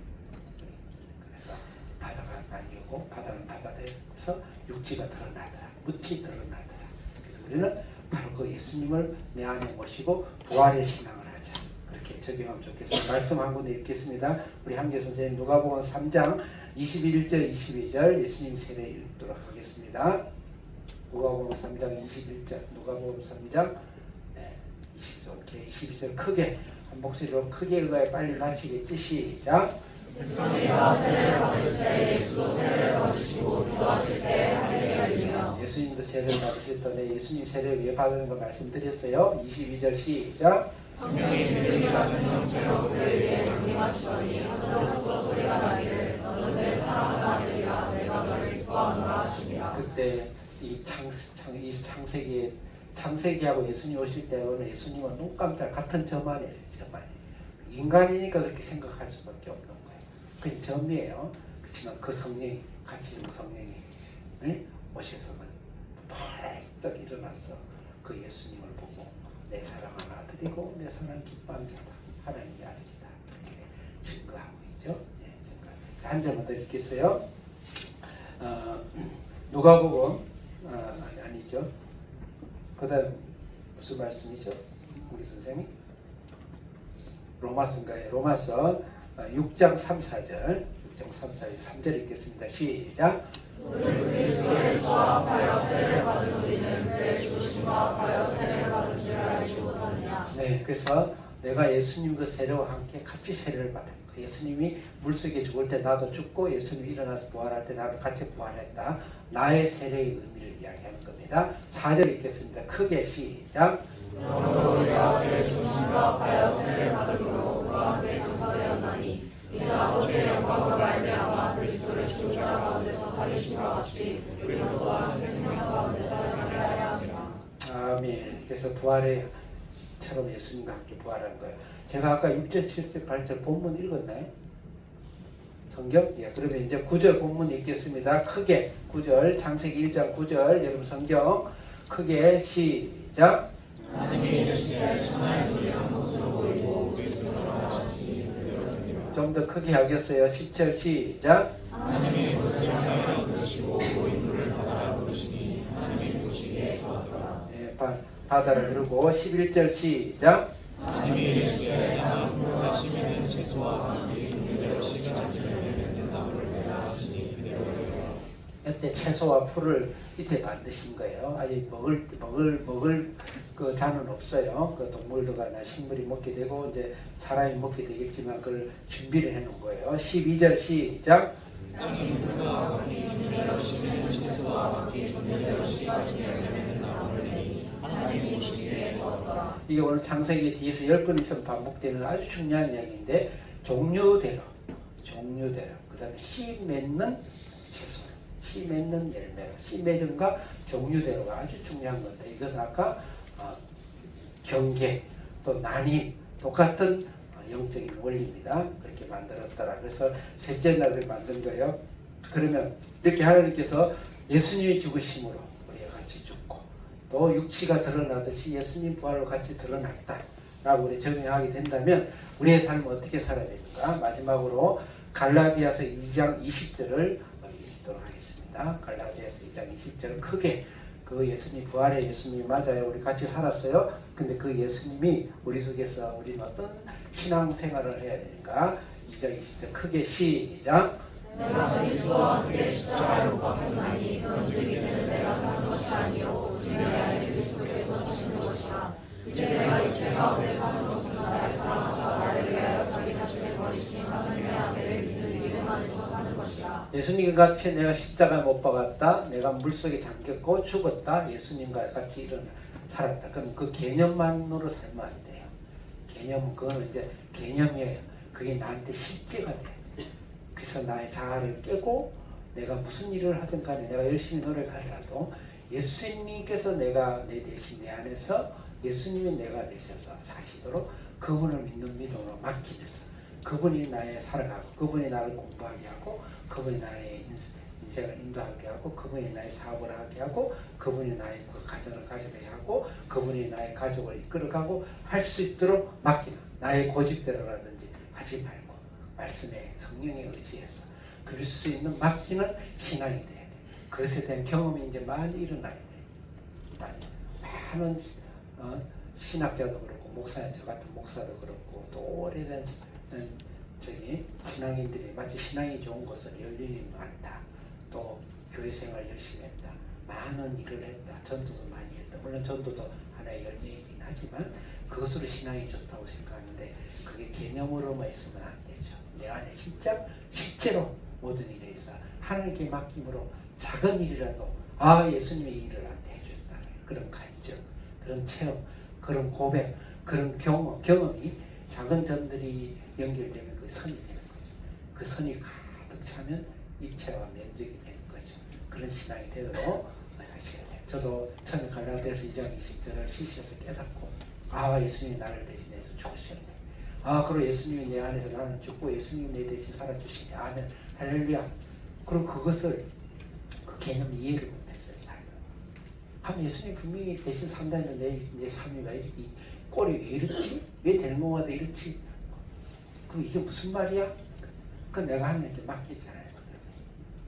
그래서 바다가 나뉘고 바다는 바다에서 육지가 드러나더라. 묻히 드러나더라. 그래서 우리는 바로 그 예수님을 내 안에 모시고 부활의 신앙을 하자. 그렇게 적용하면 좋겠습니다. 말씀 한 군데 읽겠습니다. 우리 한계 선생님 누가복음 3장 21절 22절 예수님 세례 읽도록 하겠습니다. 누가복음 3장 21절 누가복음 3장 22절 크게 한 목소리로 크게 읽어야 빨리 마치겠지. 시작. 백성이가 세례를 받을 때 예수도 세례를 받으시고 기도하실 때 하늘이 열리며 예수님도 세례를 받으셨던데 예수님 세례를 왜 받는 거 말씀드렸어요. 22절 시작. 성령이 비둘기 같은 형체로 그들 위에 강림하시더니 하늘로부터 소리가 나기를 너는 내 사랑하는 아들이라 내가 너를 기뻐하노라 하시니라. 그때 이 창세기하고 예수님 오실 때는 예수님은 눈 깜짝 같은 저만이에요. 인간이니까 그렇게 생각할 수밖에 없는 거예요. 그게 점이에요. 그렇지만 그 성령이 같이 있는 성령이 오셔서는 벌쩍 일어나서 그 예수님을 보고 내 사랑하는 아들이고 내 사랑 기뻐하는 자다. 하나님의 아들이다. 이렇게 증거하고 있죠. 한 점만 더 읽겠어요. 누가복음 아니죠. 그 다음 무슨 말씀이죠? 우리 선생님? 로마서인가요? 로마서 6장 3, 4절 3절 읽겠습니다. 시작. 우리는 그리스도에서 합하여 세례를 받은 우리는 그의 죽으심과 합하여 세례를 받은 줄 알지 못하느냐. 네, 그래서 내가 예수님 그 세례와 함께 같이 세례를 받은 거예요. 예수님이 물속에 죽을 때 나도 죽고 예수님이 일어나서 부활할 때 나도 같이 부활했다. 나의 세례의 의미를 이야기하는 겁니다. 4절 읽겠습니다. 크게 시작. 그러므로 우리가 그의 죽으심과 합하여 세례를 받음으로 그와 함께 장사되었나니 이는 아버지의 영광으로 말미암아 그리스도를 죽은 자 가운데서 살리심과 같이 우리로 또한 새 생명 가운데 살아나게 하려 함이라. 아멘. 그래서 부활의처럼 예수님과 함께 부활한 거예요. 제가 아까 6절, 7절, 8절 본문 읽었나요? 성경? 예, 그러면 이제 9절 본문 읽겠습니다. 크게 9절 창세기 1장 9절 여러분 성경 크게 시작. 좀 더 크게 하겠어요. 10절 시작. 하나님이 도시를 하나님 부르시고 고인물을 바다라 부르시니 하나님이 보시기에 좋았더라. 예, 바다를 부르고 11절 시작. 하나님이 예수의 땅을 부르시면 채소와 감기 준비대로 시간을 나무를 베라 하시니 그대로 되더라. 이때 채소와 풀을 이때 만드신 거예요. 아직 먹을 그 잔은 없어요. 그 동물들과 식물이 먹게 되고 이제 사람이 먹게 되겠지만 그걸 준비를 해놓은 거예요. 12절 시작. 땅이 물과 감기 준비대로 시면 채소와 감기 준비대로 시간을 열매는 나무를 내니 하나님이 보시기에 좋았더라. 이게 오늘 창세기 뒤에서 10번 이상 반복되는 아주 중요한 이야기인데 종류대로 그 다음에 씨 맺는 채소 씨 맺는 열매로 씨 맺음과 종류대로가 아주 중요한 건데 이것은 아까 경계 또 난임 똑같은 영적인 원리입니다. 그렇게 만들었더라. 그래서 셋째 날을 만든 거예요. 그러면 이렇게 하나님께서 예수님이 죽으심으로 우리가 같이 죽고 또 육체가 드러나듯이 예수님 부활로 같이 드러났다라고 우리 적용하게 된다면 우리의 삶은 어떻게 살아야 되는가? 마지막으로 갈라디아서 2장 20절을 읽도록 하겠습니다. 갈라디아서 2장 20절을 크게 그 예수님 부활의 예수님이 맞아요. 우리 같이 살았어요. 근데 그 예수님이 우리 속에서 우리는 어떤 신앙생활을 해야 되니까 2장 20절 크게 시작. 내가 그리스도와 함께 십자가에 못 박혔나니 그런즉 이제는 내가 사는 것이 아니요 오직 내 안에 그리스도께서 사시는 것이라. 이제 내가 육체 가운데 사는 것은 나를 사랑하사 나를 위하여 자기 자신을 버리신 하나님의 아들을 믿는 믿음 안에서 사는 것이라. 예수님과 같이 내가 십자가에 못 박았다. 내가 물속에 잠겼고 죽었다. 예수님과 같이 일어나 살았다. 그럼 그 개념만으로 살면 안 돼요. 개념은 그거는 이제 개념이에요. 그게 나한테 실제가 돼. 그래서 나의 자아를 깨고 내가 무슨 일을 하든 간에 내가 열심히 노력하더라도 예수님께서 내가 내 대신 내 안에서 예수님이 내가 되셔서 사시도록 그분을 믿는 믿음으로 맡기면서 그분이 나의 살아가고 그분이 나를 공부하게 하고 그분이 나의 인생을 인도하게 하고 그분이 나의 사업을 하게 하고 그분이 나의 그 가정을 가지게 하고 그분이 나의 가족을 이끌어가고 할 수 있도록 맡기는 나의 고집대로라든지 하지 말고 말씀에 성령에 의지해서 그럴 수 있는 맡기는 신앙이 돼야 돼. 그것에 대한 경험이 이제 많이 일어나야 돼. 많이. 많은 신학자도 그렇고 저 같은 목사도 그렇고 또 오래된 신앙인들이 마치 신앙이 좋은 것은 열림이 많다. 또 교회 생활 열심히 했다. 많은 일을 했다. 전도도 많이 했다. 물론 전도도 하나의 열매이긴 하지만 그것으로 신앙이 좋다고 생각하는데 그게 개념으로만 있으면 안 되죠. 내 안에 진짜 실제로 모든 일에 있어 하나님께 맡김으로 작은 일이라도 예수님이 이 일을 나한테 해줬다. 그런 간증, 그런 체험, 그런 고백, 그런 경험이 작은 점들이 연결되면 그 선이 되는 거죠. 그 선이 가득 차면 입체와 면적이 되는 거죠. 그런 신앙이 되도록 하셔야 돼요. 저도 처음에 갈라디아서 2장 20절을 시시해서 깨닫고 예수님이 나를 대신해서 죽으셨네. 그리고 예수님이 내 안에서 나는 죽고 예수님이 내 대신 살아주시네. 아멘. 할렐루야. 그리고 그것을 그 개념을 이해를 못했어요. 살면. 예수님 분명히 대신 산다는 내 삶이 왜 이렇게 꼴이 왜 이렇지? 왜 되는 것마다 이렇지? 그럼 이게 무슨 말이야? 그 내가 하나님께 맡기지 않았어.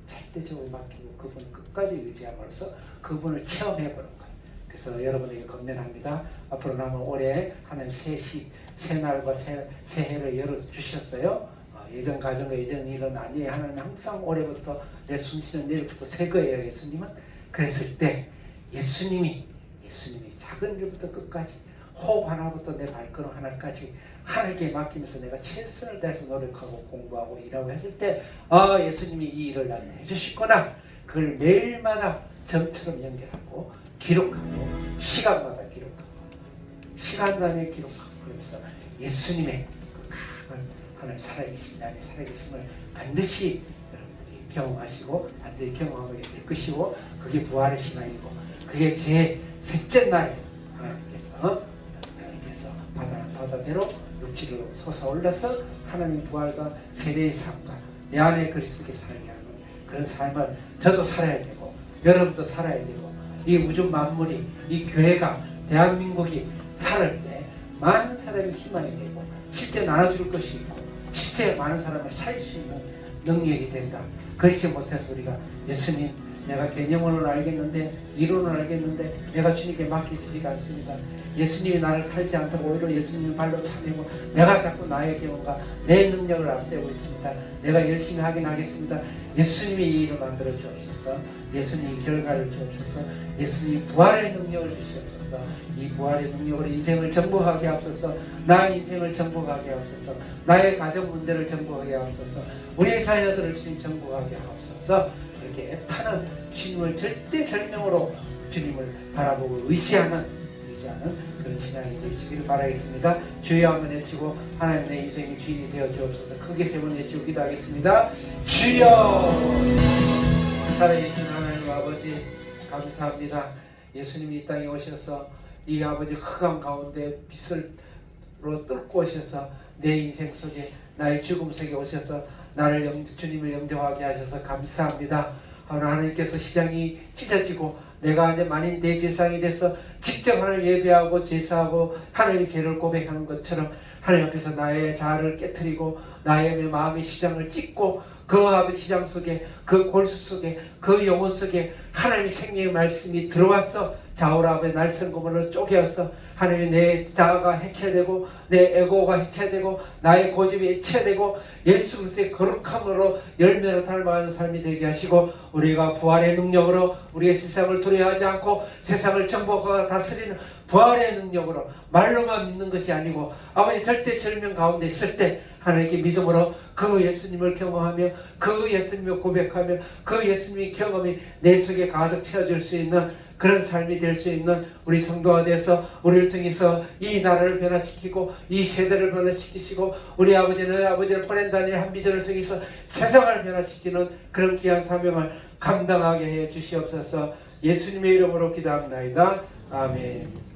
절대적으로 맡기고 그분을 끝까지 의지함으로써 그분을 체험해보는 거예요. 그래서 여러분에게 건면합니다. 앞으로 남은 올해 하나님 새 날과 새 해를 열어주셨어요. 예전 가정과 예전 일은 아니에요. 하나님 항상 올해부터 내 숨쉬는 내일부터 새 거예요. 예수님은. 그랬을 때 예수님이 작은 일부터 끝까지 호흡 하나부터 내 발걸음 하나까지 하나님께 맡기면서 내가 최선을 다해서 노력하고 공부하고 일하고 했을 때 예수님이 이 일을 나한테 해주시구나. 그걸 매일마다 점처럼 연결하고 기록하고 시간마다 기록하고 시간 단위에 기록하고 그러면서 예수님의 그 강한 하나님 살아계신 나의 살아계심을 반드시 여러분들이 경험하시고 반드시 경험하게 될 것이고 그게 부활의 신앙이고 그게 제 셋째 날에 하나님께서 바다대로 육지로 솟아올라서 하나님 부활과 세례의 삶과 내 안에 그리스도께 살게 하는 그런 삶을 저도 살아야 되고 여러분도 살아야 되고 이 우주 만물이 이 교회가 대한민국이 살 때 많은 사람이 희망이 되고 실제 나눠줄 것이 있고 실제 많은 사람을 살 수 있는 능력이 된다. 그렇지 못해서 우리가 예수님 내가 개념으로는 알겠는데 이론은 알겠는데 내가 주님께 맡기지가 않습니다. 예수님이 나를 살지 않도록 오히려 예수님을 발로 차매고 내가 자꾸 나의 경험과 내 능력을 앞세우고 있습니다. 내가 열심히 하긴 하겠습니다. 예수님이 이 일을 만들어 주옵소서. 예수님이 결과를 주옵소서. 예수님이 부활의 능력을 주시옵소서. 이 부활의 능력으로 인생을 정복하게 하옵소서. 나의 인생을 정복하게 하옵소서. 나의 가정 문제를 정복하게 하옵소서. 우리의 자녀들을 주님 정복하게 하옵소서. 이렇게 애타는 주님을 절대절명으로 주님을 바라보고 의지하는 그런 신앙이 되시기를 바라겠습니다. 주여 한번 외치고 하나님 내 인생의 주인이 되어 주옵소서. 크게 세 번 외치고 기도하겠습니다. 주여 살아계신 하나님 아버지 감사합니다. 예수님이 이 땅에 오셔서 이 아버지 흑암 가운데 빛으로 뚫고 오셔서 내 인생 속에 나의 죽음 속에 오셔서 나를 주님을 영접하게 하셔서 감사합니다. 하나님께서 시장이 찢어지고 내가 이제 만인 대제사장이 돼서 직접 하나님 예배하고 제사하고 하나님의 죄를 고백하는 것처럼 하나님 앞에서 나의 자아를 깨트리고 나의 마음의 시장을 찢고 그 아버지 시장 속에 그 골수 속에 그 영혼 속에 하나님의 생명의 말씀이 들어와서 좌우라의 날성고문을 쪼개어서 하나님이 내 자아가 해체되고 내 에고가 해체되고 나의 고집이 해체되고 예수 그리스도의 거룩함으로 열매로 닮아가는 삶이 되게 하시고 우리가 부활의 능력으로 우리의 세상을 두려워하지 않고 세상을 정복하고 다스리는 부활의 능력으로 말로만 믿는 것이 아니고 아버지 절대절명 가운데 있을 때 하나님께 믿음으로 그 예수님을 경험하며 그 예수님을 고백하며 그 예수님의 경험이 내 속에 가득 채워질 수 있는 그런 삶이 될 수 있는 우리 성도가 돼서 우리를 통해서 이 나라를 변화시키고 이 세대를 변화시키시고 우리 아버지를 보낸다는 한 비전을 통해서 세상을 변화시키는 그런 귀한 사명을 감당하게 해 주시옵소서. 예수님의 이름으로 기도합니다. 아멘.